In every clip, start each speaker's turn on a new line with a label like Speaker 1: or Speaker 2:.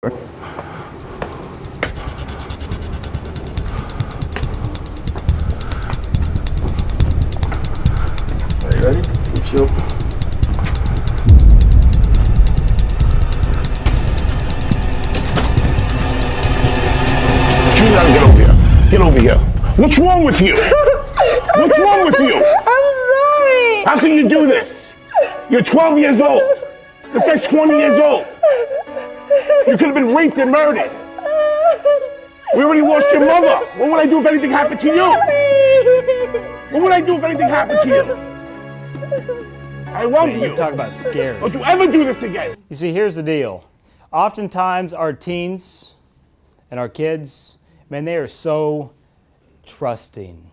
Speaker 1: Are you ready? Some chill.
Speaker 2: Juliana, get over here. Get over here. What's wrong with you? What's wrong with you?
Speaker 3: I'm sorry.
Speaker 2: How can you do this? You're 12 years old. This guy's 20 years old. You could have been raped and murdered. We already lost your mother. What would I do if anything happened to you? What would I do if anything happened to you? I love
Speaker 4: Man,
Speaker 2: you.
Speaker 4: you talk about scary.
Speaker 2: Don't you ever do this again.
Speaker 4: You see, here's the deal. Oftentimes, our teens and our kids, man, they are so trusting.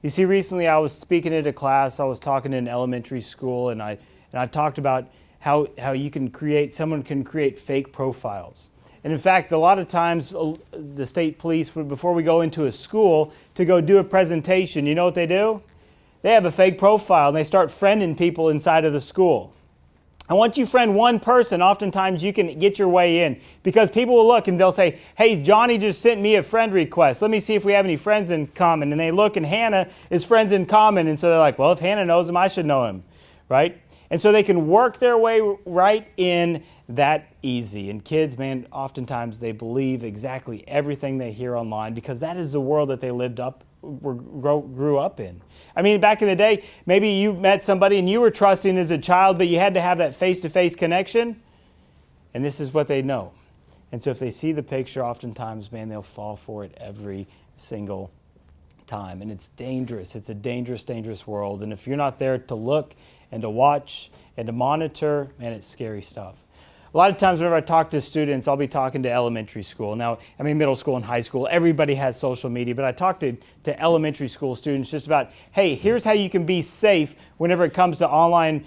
Speaker 4: You see, recently I was speaking at a class. I was talking in elementary school, and I talked about how someone can create fake profiles. And in fact, a lot of times the state police, before we go into a school to go do a presentation, you know what they do? They have a fake profile and they start friending people inside of the school. And once you friend one person, oftentimes you can get your way in, because people will look and they'll say, hey, Johnny just sent me a friend request. Let me see if we have any friends in common. And they look and Hannah is friends in common. And so they're like, well, if Hannah knows him, I should know him, right? And so they can work their way right in that easy. And kids, man, oftentimes they believe exactly everything they hear online, because that is the world that they grew up in. I mean, back in the day, maybe you met somebody and you were trusting as a child, but you had to have that face-to-face connection. And this is what they know. And so if they see the picture, oftentimes, man, they'll fall for it every single time. And it's dangerous. It's a dangerous, dangerous world. And if you're not there to look and to watch and to monitor, man, it's scary stuff. A lot of times whenever I talk to students, I'll be talking to elementary school. Now, I mean, middle school and high school, everybody has social media, but I talk to elementary school students just about, hey, here's how you can be safe whenever it comes to online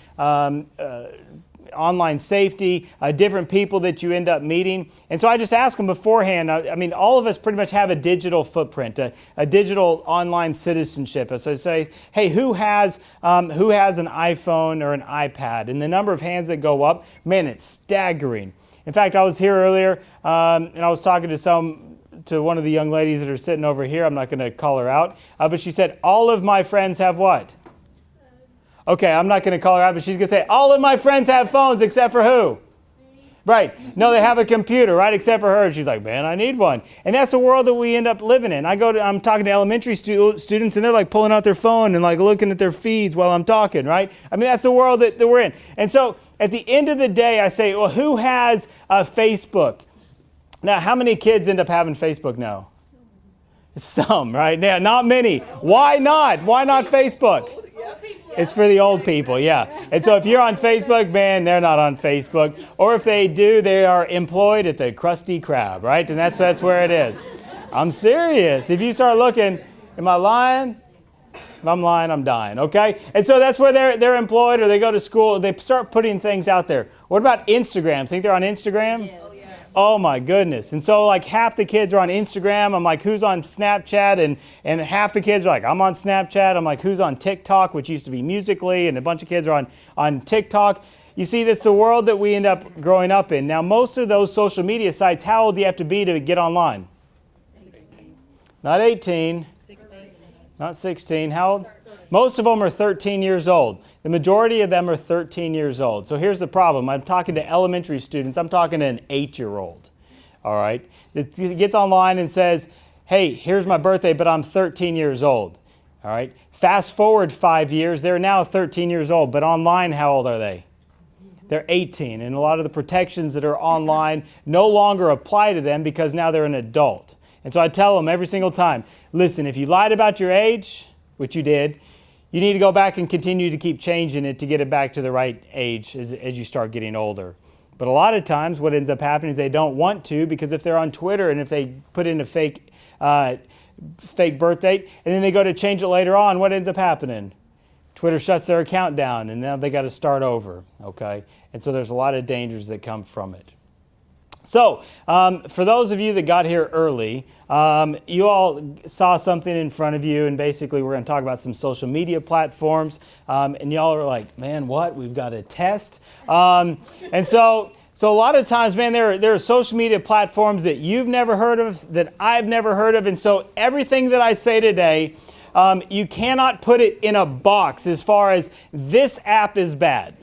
Speaker 4: safety, different people that you end up meeting. And so I just ask them beforehand, I mean, all of us pretty much have a digital footprint, a digital online citizenship. So I say, hey, who has an iPhone or an iPad? And the number of hands that go up, man, it's staggering. In fact, I was here earlier and I was talking to one of the young ladies that are sitting over here. I'm not going to call her out, but she said, all of my friends have what? Okay, I'm not going to call her out, but she's going to say, all of my friends have phones except for who? Right. No, they have a computer, right, except for her. She's like, man, I need one. And that's the world that we end up living in. I'm talking to elementary students, and they're like pulling out their phone and like looking at their feeds while I'm talking, right? I mean, that's the world that we're in. And so at the end of the day, I say, well, who has Facebook? Now, how many kids end up having Facebook now? Some, right? Now, not many. Why not? Why not Facebook? It's for the old people, yeah. And so if you're on Facebook, man, they're not on Facebook. Or if they do, they are employed at the Krusty Krab, right? And that's where it is. I'm serious. If you start looking, am I lying? If I'm lying, I'm dying, okay? And so that's where they're employed, or they go to school. They start putting things out there. What about Instagram? Think they're on Instagram? Yeah. Oh my goodness. And so like half the kids are on Instagram. I'm like, who's on Snapchat? And half the kids are like, I'm on Snapchat. I'm like, who's on TikTok, which used to be Musical.ly, and a bunch of kids are on TikTok. You see, that's the world that we end up growing up in. Now, most of those social media sites, how old do you have to be to get online? 18. Not 18. 16. Not 16. How old? Most of them are 13 years old. The majority of them are 13 years old. So here's the problem. I'm talking to elementary students. I'm talking to an 8-year-old, all right, that gets online and says, hey, here's my birthday, but I'm 13 years old, all right. Fast forward 5 years, they're now 13 years old, but online, how old are they? They're 18, and a lot of the protections that are online no longer apply to them because now they're an adult. And so I tell them every single time, listen, if you lied about your age, which you did, you need to go back and continue to keep changing it to get it back to the right age as you start getting older. But a lot of times what ends up happening is they don't want to, because if they're on Twitter and if they put in a fake birth date and then they go to change it later on, what ends up happening? Twitter shuts their account down and now they got to start over, okay? And so there's a lot of dangers that come from it. So, for those of you that got here early, you all saw something in front of you, and basically we're going to talk about some social media platforms, and y'all are like, man, what? We've got a test? And so So a lot of times, man, there are social media platforms that you've never heard of, that I've never heard of. And so everything that I say today, you cannot put it in a box as far as this app is bad.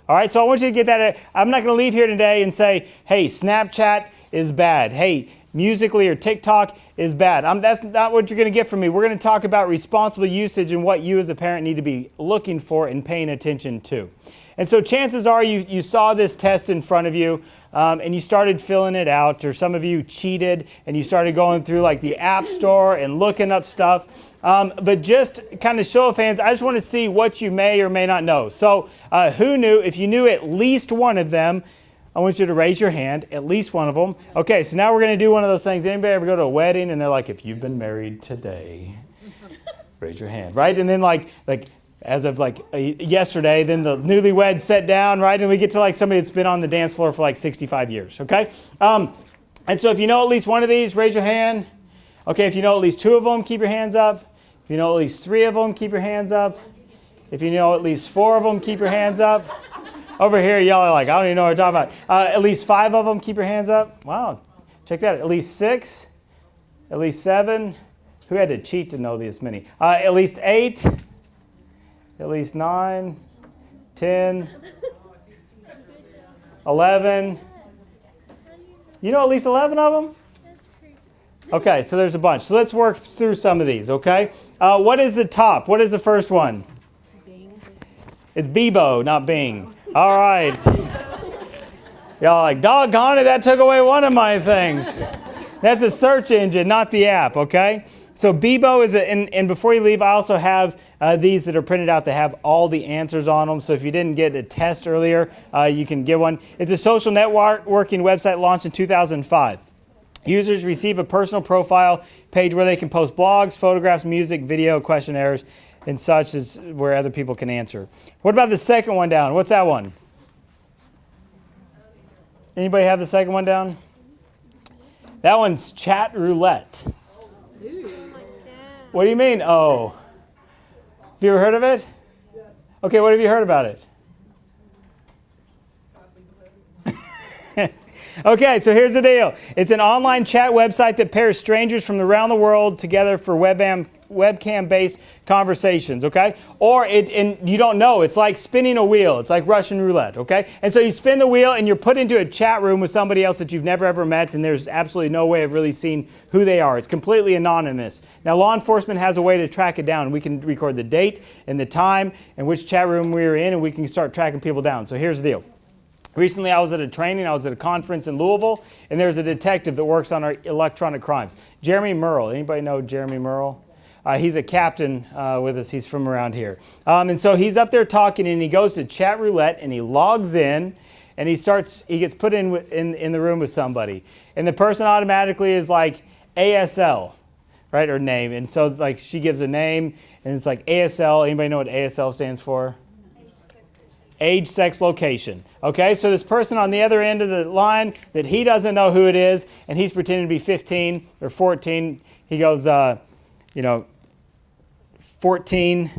Speaker 4: All right, so I want you to get that. I'm not going to leave here today and say, hey, Snapchat is bad. Hey, Musical.ly or TikTok is bad. That's not what you're going to get from me. We're going to talk about responsible usage and what you as a parent need to be looking for and paying attention to. And so chances are you saw this test in front of you and you started filling it out, or some of you cheated and you started going through like the App Store and looking up stuff. But just kind of show of hands, I just want to see what you may or may not know. So who knew? If you knew at least one of them, I want you to raise your hand, at least one of them. Okay, so now we're going to do one of those things. Anybody ever go to a wedding and they're like, if you've been married today, raise your hand, right? And then like as of like yesterday, then the newlyweds sit down, right? And we get to like somebody that's been on the dance floor for like 65 years, okay? And so if you know at least one of these, raise your hand. Okay, if you know at least two of them, keep your hands up. If you know at least three of them, keep your hands up. If you know at least four of them, keep your hands up. Over here, y'all are like, I don't even know what you're talking about. At least five of them, keep your hands up. Wow, check that out. At least six, at least seven. Who had to cheat to know this many? At least eight. At least 9, 10, 11. You know at least 11 of them? Okay, so there's a bunch. So let's work through some of these, okay? What is the top? What is the first one? Bing. It's Bebo, not Bing. All right. Y'all like, doggone it, that took away one of my things. That's a search engine, not the app, okay? So Bebo is, and before you leave, I also have these that are printed out that have all the answers on them. So if you didn't get a test earlier, you can get one. It's a social networking website launched in 2005. Users receive a personal profile page where they can post blogs, photographs, music, video, questionnaires, and such, as where other people can answer. What about the second one down? What's that one? Anybody have the second one down? That one's Chat Roulette. What do you mean, oh? Have you ever heard of it? Yes. Okay, what have you heard about it? Okay, so here's the deal. It's an online chat website that pairs strangers from around the world together for webcam-based conversations, okay? And you don't know, it's like spinning a wheel. It's like Russian roulette, okay? And so you spin the wheel and you're put into a chat room with somebody else that you've never ever met, and there's absolutely no way of really seeing who they are. It's completely anonymous. Now, law enforcement has a way to track it down. We can record the date and the time and which chat room we were in, and we can start tracking people down. So here's the deal. Recently, I was at a training, I was at a conference in Louisville, and there's a detective that works on our electronic crimes. Jeremy Merle. Anybody know Jeremy Merle? He's a captain with us. He's from around here. And so he's up there talking, and he goes to chat roulette, and he logs in, and he gets put in the room with somebody. And the person automatically is like ASL, right, or name. And so like she gives a name, and it's like ASL. Anybody know what ASL stands for? Age, sex, location. Okay, so this person on the other end of the line that he doesn't know who it is, and he's pretending to be 15 or 14. He goes, 14,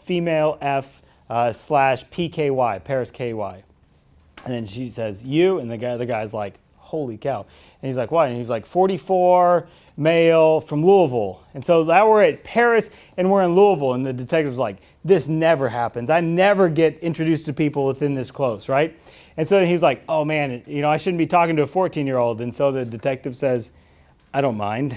Speaker 4: female F / PKY, Paris KY. And then she says, you, and the guy's like, holy cow. And he's like, what? And he's like, 44, male from Louisville. And so now we're at Paris and we're in Louisville, and the detective's like, this never happens. I never get introduced to people within this close, right? And so he's like, oh man, I shouldn't be talking to a 14-year-old. And so the detective says, I don't mind.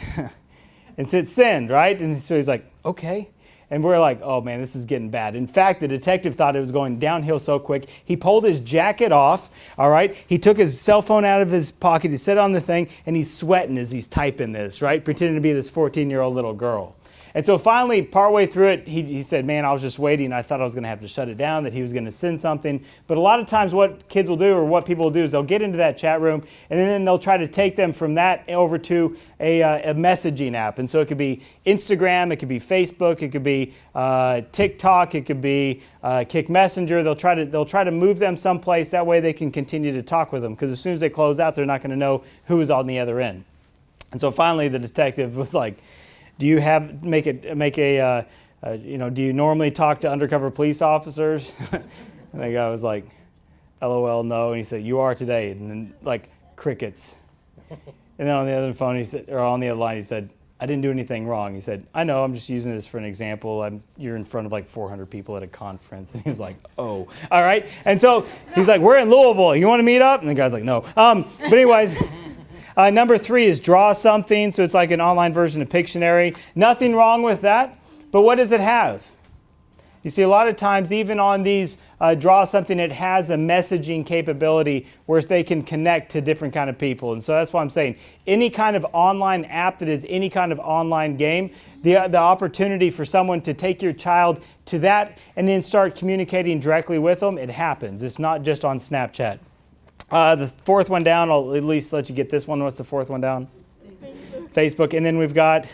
Speaker 4: And said send, right? And so he's like, okay. And we're like, oh man, this is getting bad. In fact, the detective thought it was going downhill so quick. He pulled his jacket off, all right? He took his cell phone out of his pocket, he set it on the thing, and he's sweating as he's typing this, right? Pretending to be this 14-year-old little girl. And so finally, partway through it, he said, man, I was just waiting. I thought I was going to have to shut it down, that he was going to send something. But a lot of times what kids will do, or what people will do, is they'll get into that chat room, and then they'll try to take them from that over to a messaging app. And so it could be Instagram, it could be Facebook, it could be TikTok, it could be Kick Messenger. They'll try to move them someplace. That way they can continue to talk with them, because as soon as they close out, they're not going to know who is on the other end. And so finally the detective was like, do you do you normally talk to undercover police officers? And the guy was like, LOL, no. And he said, you are today. And then like crickets. And then on the other phone, he said, or on the other line, he said, I didn't do anything wrong. He said, I know, I'm just using this for an example. You're in front of like 400 people at a conference. And he was like, oh, all right. And so he's like, we're in Louisville. You want to meet up? And the guy's like, no. But anyways, number 3 is draw something. So it's like an online version of Pictionary. Nothing wrong with that. But what does it have? You see, a lot of times, even on these draw something, it has a messaging capability where they can connect to different kind of people. And so that's why I'm saying any kind of online app that is any kind of online game, the opportunity for someone to take your child to that and then start communicating directly with them, it happens. It's not just on Snapchat. The 4th one down, I'll at least let you get this one. What's the 4th one down? Facebook. And then we've got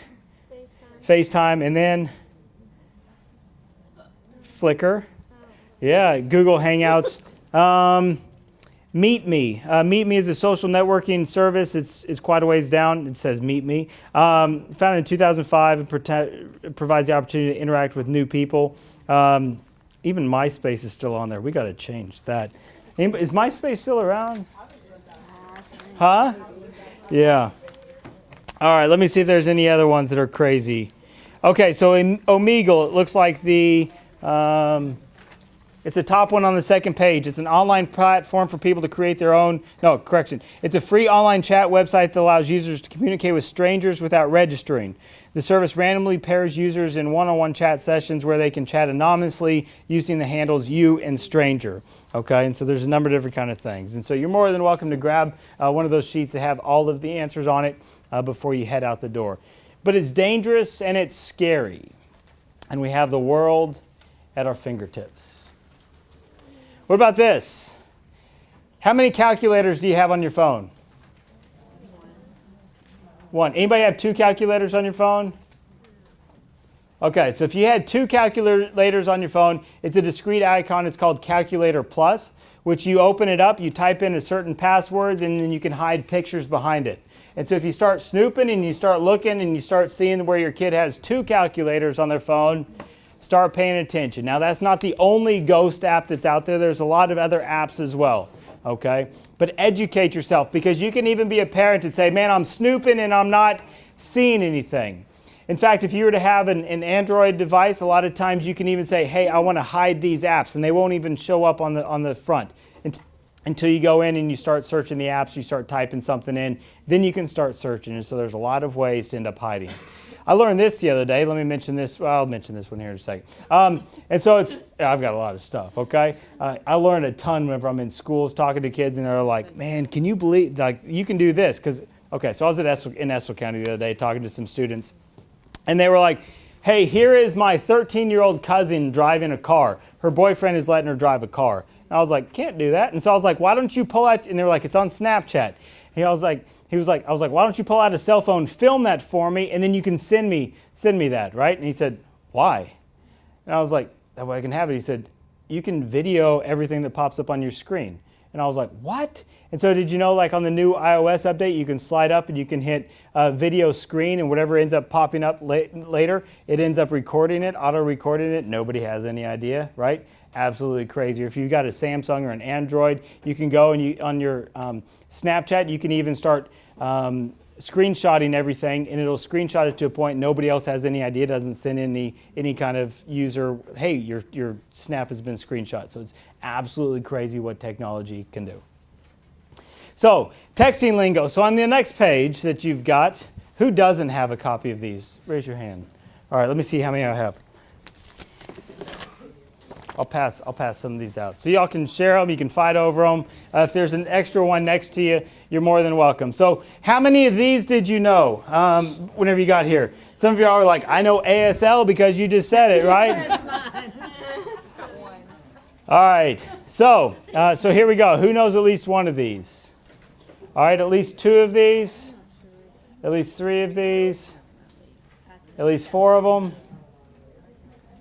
Speaker 4: FaceTime. And then Flickr. Yeah, Google Hangouts. Meet Me. Meet Me is a social networking service. It's quite a ways down. It says Meet Me. Founded in 2005, it provides the opportunity to interact with new people. Even MySpace is still on there. We got to change that. Is MySpace still around? Huh? Yeah. All right, let me see if there's any other ones that are crazy. Okay, so in Omegle, it looks like it's the top one on the second page. It's an online platform for people to create their own, it's a free online chat website that allows users to communicate with strangers without registering. The service randomly pairs users in one-on-one chat sessions where they can chat anonymously using the handles you and stranger. Okay, and so there's a number of different kind of things. And so you're more than welcome to grab one of those sheets that have all of the answers on it before you head out the door. But it's dangerous and it's scary. And we have the world at our fingertips. What about this? How many calculators do you have on your phone? One. Anybody have 2 calculators on your phone? Okay, so if you had 2 calculators on your phone, it's a discrete icon. It's called Calculator Plus, which you open it up, you type in a certain password, and then you can hide pictures behind it. And so if you start snooping and you start looking and you start seeing where your kid has 2 calculators on their phone, start paying attention. Now, that's not the only ghost app that's out there. There's a lot of other apps as well, okay? But educate yourself, because you can even be a parent and say, man, I'm snooping and I'm not seeing anything. In fact, if you were to have an Android device, a lot of times you can even say, hey, I want to hide these apps, and they won't even show up on the front until you go in and you start searching the apps, you start typing something in, then you can start searching. And so there's a lot of ways to end up hiding. I learned this the other day. Let me mention this. Well, I'll mention this one here in a second. And so I've got a lot of stuff, okay? I learned a ton whenever I'm in schools talking to kids, and they're like, man, can you believe, like, you can do this? Okay, so I was in Estill County the other day talking to some students, and they were like, hey, here is my 13-year-old cousin driving a car. Her boyfriend is letting her drive a car. And I was like, can't do that. And so I was like, why don't you pull out, and they were like, it's on Snapchat. And I was like, why don't you pull out a cell phone, film that for me, and then you can send me that, right? And he said, why? And I was like, that way I can have it. He said, you can video everything that pops up on your screen. And I was like, what? And so did you know, like on the new iOS update, you can slide up and you can hit video screen, and whatever ends up popping up later, it ends up recording it, auto-recording it. Nobody has any idea, right? Absolutely crazy. If you've got a Samsung or an Android, you can go and on your Snapchat, you can even start screenshotting everything, and it'll screenshot it to a point nobody else has any idea. It doesn't send any kind of user, hey, your snap has been screenshot. So it's absolutely crazy what technology can do. So texting lingo. So on the next page that you've got, who doesn't have a copy of these? Raise your hand. All right, let me see how many I have. I'll pass some of these out. So y'all can share them, you can fight over them. If there's an extra one next to you, you're more than welcome. So how many of these did you know whenever you got here? Some of y'all are like, I know ASL because you just said it, right? All right, so here we go. Who knows at least one of these? All right, at least 2 of these, at least 3 of these, at least 4 of them.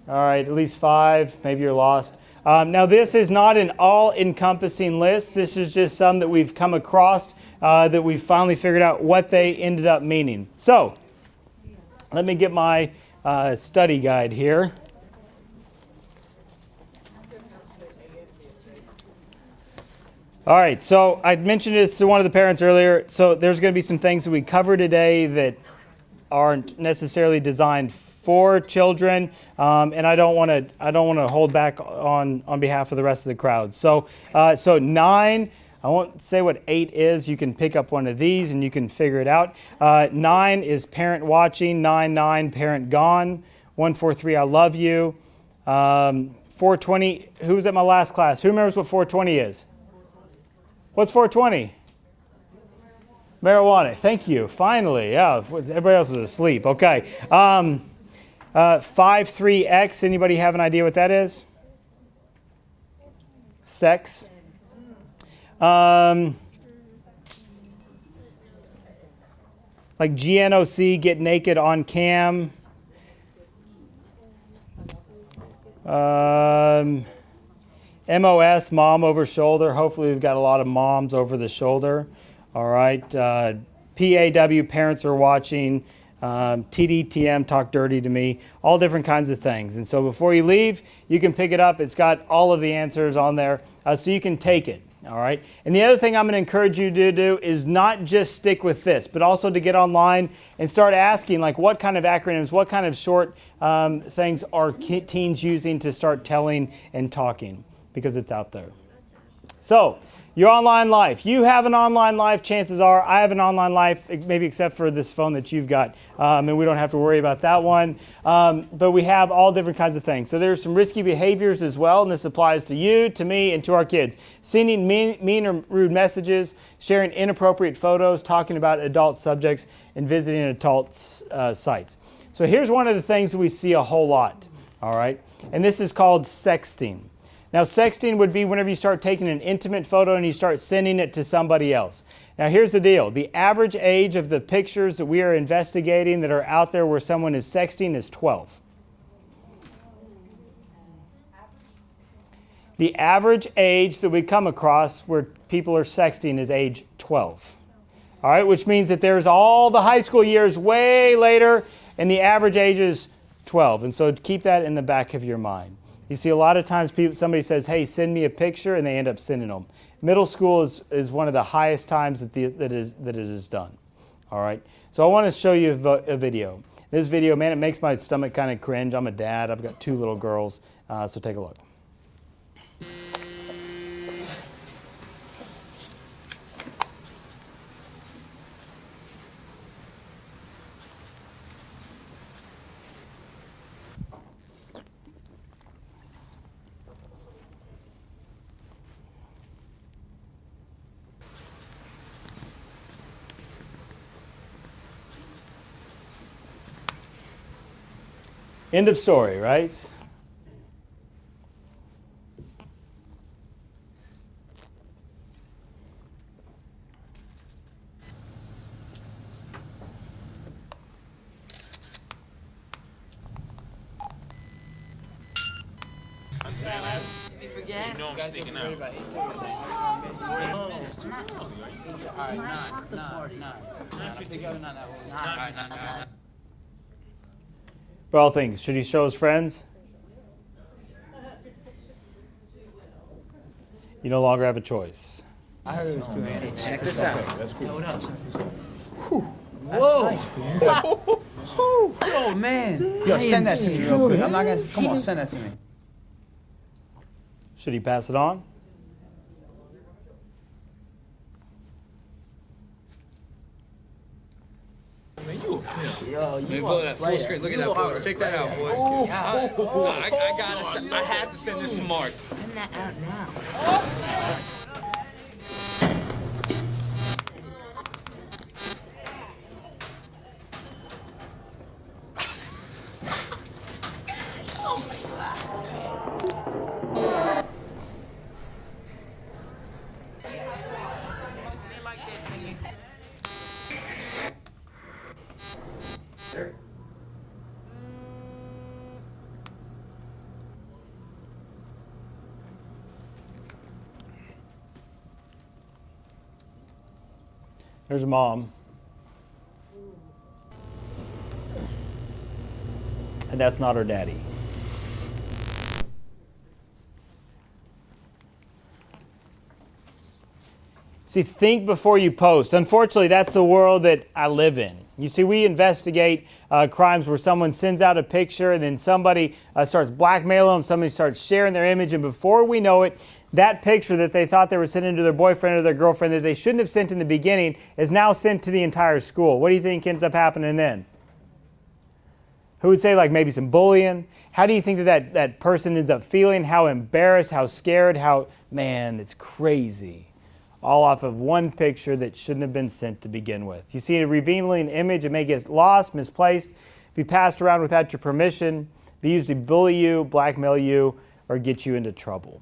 Speaker 4: All right, at least 5. Maybe you're lost. Now, this is not an all-encompassing list. This is just some that we've come across that we've finally figured out what they ended up meaning. So, let me get my study guide here. All right, so I mentioned this to one of the parents earlier. So there's going to be some things that we cover today that aren't necessarily designed for children, and I don't want to hold back on behalf of the rest of the crowd. So 9. I won't say what 8 is. You can pick up one of these and you can figure it out. 9 is parent watching. 9, parent gone. 143, I love you. 420. Who was at my last class? Who remembers what 420 is? What's 420? Marijuana. Thank you. Finally. Yeah. Everybody else was asleep. Okay. 53X. Anybody have an idea what that is? Sex. Like GNOC, get naked on cam. MOS, mom over shoulder. Hopefully we've got a lot of moms over the shoulder. All right. PAW, parents are watching. TDTM, talk dirty to me. All different kinds of things. And so before you leave, you can pick it up. It's got all of the answers on there, so you can take it. All right. And the other thing I'm going to encourage you to do is not just stick with this, but also to get online and start asking, like, what kind of acronyms, what kind of short things are teens using to start telling and talking, because it's out there. So, your online life. You have an online life, chances are. I have an online life, maybe except for this phone that you've got. And we don't have to worry about that one. But we have all different kinds of things. So there's some risky behaviors as well, and this applies to you, to me, and to our kids. Sending mean or rude messages, sharing inappropriate photos, talking about adult subjects, and visiting adult sites. So here's one of the things that we see a whole lot, all right? And this is called sexting. Now, sexting would be whenever you start taking an intimate photo and you start sending it to somebody else. Now, here's the deal. The average age of the pictures that we are investigating that are out there where someone is sexting is 12. The average age that we come across where people are sexting is age 12. All right, which means that there's all the high school years way later, and the average age is 12. And so keep that in the back of your mind. You see, a lot of times somebody says, hey, send me a picture, and they end up sending them. Middle school is one of the highest times that it is done. All right? So I want to show you a video. This video, man, it makes my stomach kind of cringe. I'm a dad. I've got 2 little girls. So take a look. End of story, right?
Speaker 3: I'm saying last. You forget? You know I'm sticking out. It's too early, right?
Speaker 4: For all things, should he show his friends? You no longer have a choice.
Speaker 3: I heard it was 2 hands. Check this out. Yo, what up? Whoa! Oh man! Yo, send that to me real quick. I'm not gonna. Come on, send that to me.
Speaker 4: Should he pass it on?
Speaker 1: Man, you a pimp.
Speaker 3: Yo, you blow that full screen. Look at that, boys. Check that out, boys. I had to send this to Mark.
Speaker 5: Send that out now.
Speaker 4: There's mom. And that's not her daddy. See, think before you post. Unfortunately, that's the world that I live in. You see, we investigate crimes where someone sends out a picture and then somebody starts blackmailing them, somebody starts sharing their image, and before we know it, that picture that they thought they were sending to their boyfriend or their girlfriend that they shouldn't have sent in the beginning is now sent to the entire school. What do you think ends up happening then? Who would say like maybe some bullying? How do you think that person ends up feeling? How embarrassed, how scared, how, man, it's crazy. All off of one picture that shouldn't have been sent to begin with. You see a revealing image, it may get lost, misplaced, be passed around without your permission, be used to bully you, blackmail you, or get you into trouble.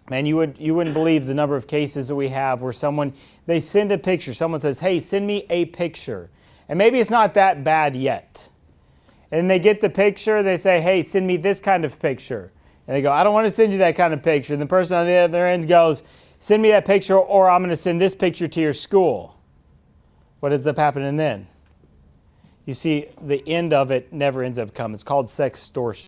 Speaker 4: Man, you wouldn't believe the number of cases that we have where they send a picture, someone says, hey, send me a picture. And maybe it's not that bad yet. And they get the picture, they say, hey, send me this kind of picture. And they go, I don't want to send you that kind of picture. And the person on the other end goes, send me that picture or I'm going to send this picture to your school. What ends up happening then? You see, the end of it never ends up coming. It's called sextortion.